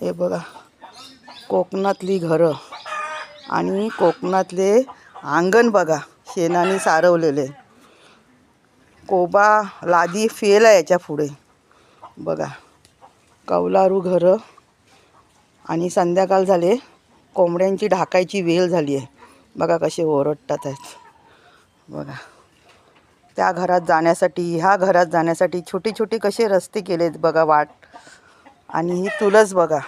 हे बघा कोकणातली घरं आणि कोकणातले अंगण बघा शेणाने सारवलेले. कोबा लादी फेल आहे याच्या पुढे. बघा कौलारू घरं आणि संध्याकाळ झाले, कोंबड्यांची ढाकायची वेळ झाली आहे. बघा कसे ओरडतात आहेत. बघा त्या घरात जाण्यासाठी ह्या घरात जाण्यासाठी छोटे छोटे कसे रस्ते केलेत बघा वाट. आणि ही तुळस बघा,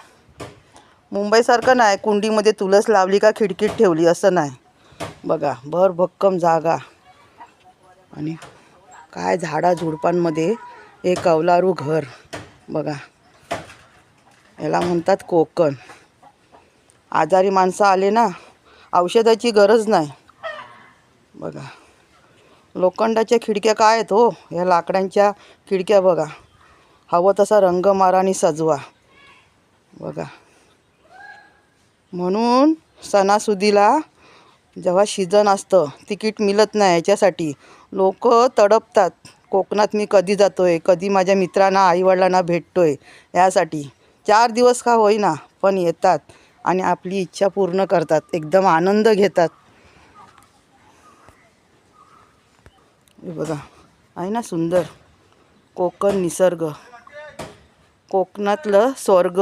मुंबईसारखं नाही कुंडीमध्ये तुळस लावली का खिडकीत ठेवली असं नाही. बघा भर भक्कम जागा आणि काय झाडाझुडपांमध्ये हे कौलारू घर. बघा याला म्हणतात कोकण. आजारी माणसं आले ना, औषधाची गरज नाही. बघा लोखंडाच्या खिडक्या काय आहेत हो, ह्या लाकडांच्या खिडक्या बघा. हवं तसा रंग मारा आणि सजवा. बघा म्हणून सणासुदीला जेव्हा सीजन असतं तिकीट मिळत नाही, याच्यासाठी लोक तडपतात. कोकणात मी कधी जातोय, कधी माझ्या मित्रांना आईवडिलांना भेटतोय, यासाठी 4 दिवस का होईना पण येतात आणि आपली इच्छा पूर्ण करतात, एकदम आनंद घेतात. हे बघा आहे ना सुंदर कोकण निसर्ग, कोकणातलं स्वर्ग.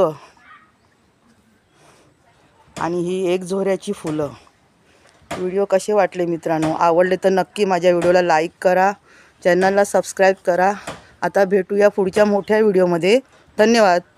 आणि ही एकझोऱ्याची फुलं. व्हिडिओ कसे वाटले मित्रांनो? आवडले तर नक्की माझ्या व्हिडिओला लाईक करा, चॅनलला सबस्क्राईब करा. आता भेटूया पुढच्या मोठ्या व्हिडिओमध्ये. धन्यवाद.